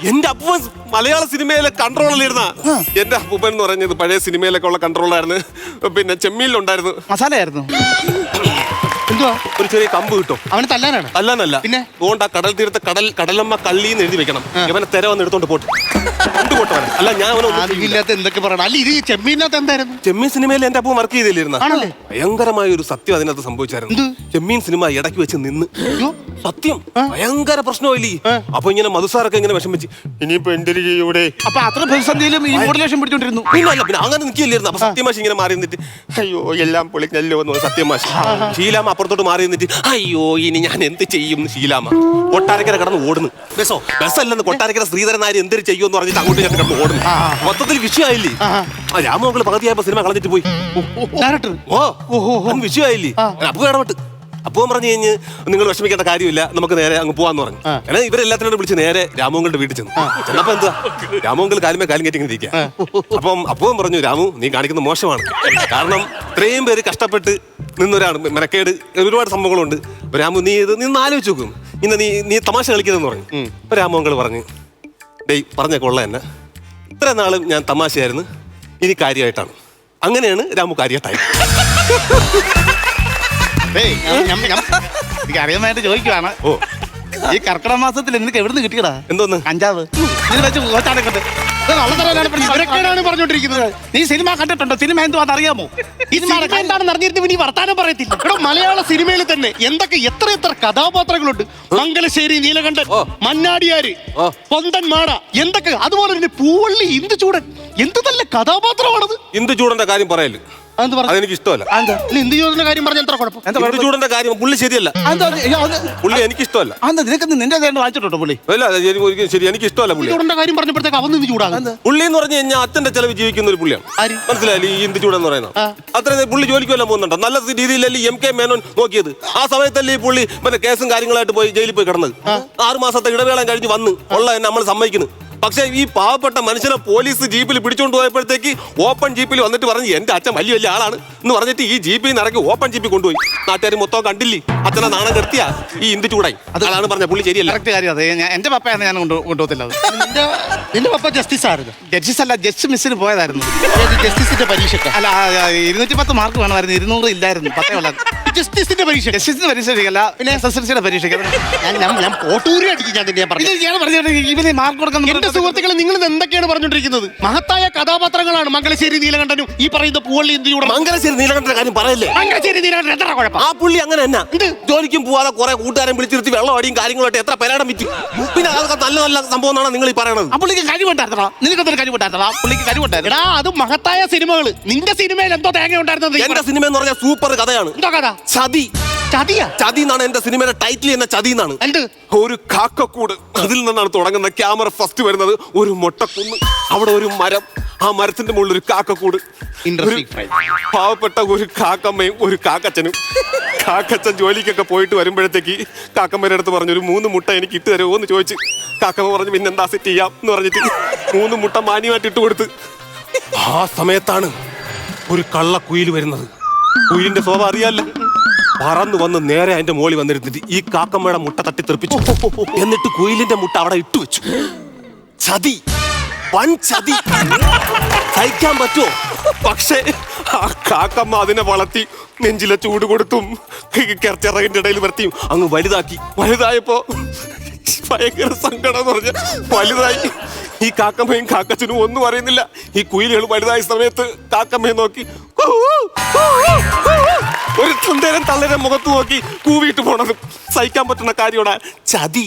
എന്റെ അപ്പൂപ്പൻ മലയാള സിനിമയിലെ കൺട്രോളറിലിരുന്ന. എന്റെ അപ്പൂപ്പൻ എന്ന് പറഞ്ഞത് പഴയ സിനിമയിലൊക്കെ ഉള്ള കൺട്രോളായിരുന്നു. പിന്നെ ചെമ്മീനിലുണ്ടായിരുന്നു. മസാലയായിരുന്നു. എന്തുവാ? ഒരു ചെറിയ കമ്പ് കിട്ടും. അവന് തല്ലാനാണ്? അല്ലാന്നല്ല, പിന്നെ അതുകൊണ്ട് ആ കടൽ തീരത്തെ കടലമ്മ കള്ളിന്ന് എഴുതി വെക്കണം. ഇവനെ തെര വന്ന് എടുത്തോണ്ട് പോട്ടെ. കൊണ്ടുപോട്ടവൻ അല്ല, ഞാൻ ഇല്ലാത്ത എന്തൊക്കെ പറയണം. അല്ല, ഇത് ചെമ്മീനകത്ത് എന്തായിരുന്നു? ചെമ്മീൻ സിനിമയിൽ എന്റെ അപ്പൂപ്പൻ വർക്ക് ചെയ്തില്ലായിരുന്ന. ആണല്ലേ? ഭയങ്കരമായ ഒരു സത്യം അതിനകത്ത് സംഭവിച്ചായിരുന്നു. ചെമ്മീൻ സിനിമ ഇടയ്ക്ക് വെച്ച് നിന്ന്. സത്യം ഭയങ്കര പ്രശ്നമില്ലേ? അപ്പൊ ഇങ്ങനെ മധുസാറൊക്കെ ഇങ്ങനെ വിഷമിച്ച് ഇനിയിപ്പോ എന്റെ ഇവിടെ അപ്പൊ അത്ര പ്രതിസന്ധിയിലും ഈ മോഡുലേഷൻ പിടിച്ചോണ്ടിരുന്നു. പിന്നെ അങ്ങനെ നിൽക്കില്ലായിരുന്നു. അപ്പൊ സത്യമാഷി ഇങ്ങനെ മാറി നിന്നിട്ട് അയ്യോ എല്ലാം പൊളിക്കല്ലോ എന്ന് സത്യമാഷി. ശീലാമ അപ്പുറത്തോട്ട് മാറി നിന്നിട്ട് അയ്യോ ഇനി ഞാൻ എന്ത് ചെയ്യും? ശീലാമ കൊട്ടാരക്കര കിടന്ന് ഓടുന്നു. ബസ്സല്ലെന്ന് കൊട്ടാരക്കര ശ്രീധരൻ നായർ എന്തൊരു ചെയ്യുമെന്ന് പറഞ്ഞിട്ട് അങ്ങോട്ട് ഞാൻ കിടന്ന് ഓടുന്നു. മൊത്തത്തിൽ വിഷയമായില്ലേ? രാമമംഗള് പകുതിയായപ്പോ സിനിമ കളഞ്ഞിട്ട് പോയി. വിഷയമായില്ലേ? അപ്പൊ ഇടപെട്ട് അപ്പവും പറഞ്ഞു കഴിഞ്ഞ് നിങ്ങൾ വിഷമിക്കേണ്ട കാര്യമില്ല, നമുക്ക് നേരെ അങ്ങ് പോവാന്ന് പറഞ്ഞു. അങ്ങനെ ഇവരെല്ലാത്തിനോടും വിളിച്ച് നേരെ രാമമംഗളുടെ വീട്ടിൽ ചെന്നു. ചെന്നപ്പോ എന്താ രാമമംഗൾ കാലുമേ കാലും കയറ്റി ഇങ്ങനെ ഇരിക്കുക. അപ്പം അപ്പവും പറഞ്ഞു, രാമു നീ കാണിക്കുന്ന മോശമാണ്. കാരണം ഇത്രയും പേര് കഷ്ടപ്പെട്ട് നിന്നൊരാണ്, മെനക്കേട് ഒരുപാട് സംഭവങ്ങളുണ്ട്. അപ്പൊ രാമു നീ ആലോചിച്ച് നോക്കും, ഇന്ന് നീ തമാശ കളിക്കുന്നതെന്ന് പറഞ്ഞു. അപ്പൊ രാമമംഗൾ പറഞ്ഞു, ഡേയ് പറഞ്ഞ കൊള്ള എന്നെ, ഇത്ര നാളും ഞാൻ തമാശയായിരുന്നു, ഇനി കാര്യമായിട്ടാണ്. അങ്ങനെയാണ് രാമു കാര്യമായിട്ടായി. എനിക്ക് അറിയാനായിട്ട് ചോദിക്കുവാണ്. ഈ കർക്കിടക മാസത്തിൽ നിനക്ക് എവിടുന്ന് കിട്ടിയടാ? എന്തോന്ന്? കഞ്ചാവ്. പറഞ്ഞോണ്ടിരിക്കുന്നത്. നീ സിനിമ കണ്ടിട്ടുണ്ടോ? സിനിമ എന്തുവാന്ന് അറിയാമോ? എന്താണെന്ന് അറിഞ്ഞിരുന്നു നീ വർത്താനം പറയത്തില്ല. ഇവിടെ മലയാള സിനിമയിൽ തന്നെ എത്ര കഥാപാത്രങ്ങളുണ്ട്. മംഗലശ്ശേരി നീലകണ്ഠൻ, മന്നാടിയാര്, പൊന്തൻ മാട, എന്തൊക്കെ. അതുപോലെ തന്നെ പൂവള്ളി, ഇന്ദുചൂടൻ, എന്ത് നല്ല കഥാപാത്രമാണത്. ഇന്ദുചൂടന്റെ കാര്യം പറയല് അതെനിക്ക് ഇഷ്ടമല്ല. ഇന്ദുചൂടന്റെ കാര്യം പറഞ്ഞ എത്ര കുഴപ്പം? ഇന്ദുചൂടന്റെ കാര്യം പുള്ളി ശരിയല്ല. പുള്ളി എനിക്ക് ഇഷ്ടമല്ല. നിനക്ക് നിന്റെ വായിച്ചിട്ടുണ്ടോ പുള്ളി? അല്ല ശരി, എനിക്ക് ഇഷ്ടമല്ല. പുള്ളിയുടെ കാര്യം പറഞ്ഞപ്പോഴത്തേക്ക് അവൻ നിന്ന് ചൂടാകും. പുള്ളി എന്ന് പറഞ്ഞു കഴിഞ്ഞാൽ അച്ഛന്റെ ചെലവ് ജീവിക്കുന്ന ഒരു പുള്ളിയാണ്. മനസ്സിലായില്ലേ? ഈ ഇന്ദുചൂടൻ എന്ന് പറയുന്നത് അത്രയും പുള്ളി ജോലിക്ക് വല്ലതും പോകുന്നുണ്ടോ? നല്ല രീതിയിലല്ലേ MK മേനോൻ നോക്കിയത്? ആ സമയത്തല്ലേ ഈ പുള്ളി പിന്നെ കേസും കാര്യങ്ങളായിട്ട് പോയി ജയിലിൽ പോയി കിടന്നത്. 6 മാസത്തെ ഇടവേള കഴിഞ്ഞ് വന്ന് ഉള്ള നമ്മൾ സമ്മതിക്കുന്നു. പക്ഷേ ഈ പാവപ്പെട്ട മനുഷ്യനെ പോലീസ് ജീപ്പിൽ പിടിച്ചുകൊണ്ട് പോയപ്പോഴത്തേക്ക് ഓപ്പൺ ജീപ്പിൽ വന്നിട്ട് പറഞ്ഞു എന്റെ അച്ഛൻ വലിയ ആളാണ് എന്ന് പറഞ്ഞിട്ട് ഈ ജീപ്പിൽ നിന്ന് ഇറക്കി ഓപ്പൺ ജീപ്പിൽ കൊണ്ടുപോയി. നാട്ടുകാർ മൊത്തം കണ്ടില്ലേ? അച്ഛനെ നാണം കെടുത്തിയാ ഈ ഇന്ദുചൂടായി. അതാണ് പറഞ്ഞ പുള്ളി ശരിയല്ല. എന്റെ പപ്പയാണ് ഞാൻ കൊണ്ടുപോകത്തില്ല. നിന്റെ പപ്പ ജസ്റ്റിസ് ആയിരുന്നു? ജസ്റ്റിസ് അല്ല, ജസ്റ്റ് മിസ്സിന് പോയതായിരുന്നു. ജസ്റ്റിസിന്റെ പരീക്ഷ അല്ല 210 മാർക്ക് വേണമായിരുന്നു, 200 ഇല്ലായിരുന്നു. പത്തേ ഉള്ളായിരുന്നു. ജസ്റ്റിസിന്റെ പരീക്ഷ അല്ല, പിന്നെ SSLCയുടെ പരീക്ഷ. ഞാൻ പോട്ടൂരി അടിക്കും. ഇവന് മാർക്ക് കൊടുക്കാൻ. സുഹൃത്തുക്കളെ, നിങ്ങൾ എന്തൊക്കെയാണ് പറഞ്ഞോണ്ടിരിക്കുന്നത്? മഹത്തായ കഥാപാത്രങ്ങളാണ് മംഗലശ്ശേരി നീലകണ്ഠനും ഈ പറയുന്ന പൂവള്ളി ഇന്ദുചൂടൻ. മംഗലശ്ശേരി നീലകണ്ഠന്റെ കാര്യം പറയല്ലേ? മംഗലശ്ശേരി നീലകണ്ഠൻ എത്ര കുഴപ്പം? ആ പുള്ളി അങ്ങനെ തന്നെ ജോലിക്കും പോവാതെ കുറെ കൂട്ടുകാരൻ വിളിച്ചിരുത്തി വെള്ളം അടിയും കാര്യങ്ങളായിട്ട് എത്ര പേരാടം വിറ്റു. പിന്നെ അതൊക്കെ നല്ല നല്ല സംഭവം എന്നാണ് നിങ്ങൾ ഈ പറയണത്. ആ പുള്ളിക്ക് കഴിവുണ്ടായിരുന്നോ? നിനക്കൊരു കഴിവുണ്ടായിരുന്നോ? പുള്ളിക്ക് കഴിവുണ്ടായിരുന്നു. അത് മഹത്തായ സിനിമകൾ. നിന്റെ സിനിമയിൽ എന്തോ തേങ്ങ ഉണ്ടായിരുന്നത്? എന്റെ സിനിമ എന്ന് പറഞ്ഞാൽ സൂപ്പർ കഥയാണ്. എന്തോ കഥ? ചതി. ചതി എന്നാണ് എന്റെ സിനിമയുടെ ടൈറ്റിൽ തന്നെ. ചതി എന്നാണ്. ഒരു കാക്കക്കൂട്, അതിൽ നിന്നാണ് തുടങ്ങുന്ന. ക്യാമറ ഫസ്റ്റ് വരുന്നത് ഒരു മൊട്ടക്കുന്ന്, അവിടെ ഒരു മരം, ആ മരത്തിന്റെ മുകളിൽ ഒരു കാക്കക്കൂട്, പാവപ്പെട്ട ഒരു കാക്കമ്മയും ഒരു കാക്കച്ചനും. കാക്കച്ചൻ ജോലിക്കൊക്കെ പോയിട്ട് വരുമ്പോഴത്തേക്ക് കാക്കമ്മയുടെ അടുത്ത് പറഞ്ഞു, ഒരു 3 മുട്ട എനിക്ക് ഇട്ട് തരുമോ എന്ന് ചോദിച്ചു. കാക്കമ്മ പറഞ്ഞു പിന്നെന്താ സെറ്റ് ചെയ്യാം എന്ന് പറഞ്ഞിട്ട് 3 മുട്ട മാന്യമായിട്ട് ഇട്ട് കൊടുത്ത്. ആ സമയത്താണ് ഒരു കള്ളക്കുയിൽ വരുന്നത്. കുയിലിന്റെ സ്വഭാവം അറിയാലോ. പറന്നു വന്ന് നേരെ അതിന്റെ മോളി വന്നിരുന്നിട്ട് ഈ കാക്കമ്മയുടെ മുട്ട തട്ടി തെറിപ്പിച്ചു. എന്നിട്ട് കുയിലിന്റെ മുട്ട അവിടെ ഇട്ടു വെച്ചു. ചതി, വൻ ചതി. സഹിക്കാൻ പറ്റുമോ? പക്ഷേ ആ കാക്കമ്മ അതിനെ വളർത്തി നെഞ്ചിലെ ചൂട് കൊടുത്തും കിറച്ചിറകിന്റെ ഇടയിൽ വരുത്തിയും അങ്ങ് വലുതാക്കി. വലുതായപ്പോ ഭയങ്കര സങ്കടം എന്ന് പറഞ്ഞ വലുതായി. ഈ കാക്കമ്മയും കാക്കച്ചനും ഒന്നും അറിയുന്നില്ല. ഈ കുയിലുകൾ വലുതായ സമയത്ത് കാക്കമ്മയെ നോക്കി ഒരു സുന്ദരൻ തള്ളയുടെ മുഖത്ത് നോക്കി കൂവിയിട്ട് പോണതും സഹിക്കാൻ പറ്റുന്ന കാര്യമാണ്. ചതി.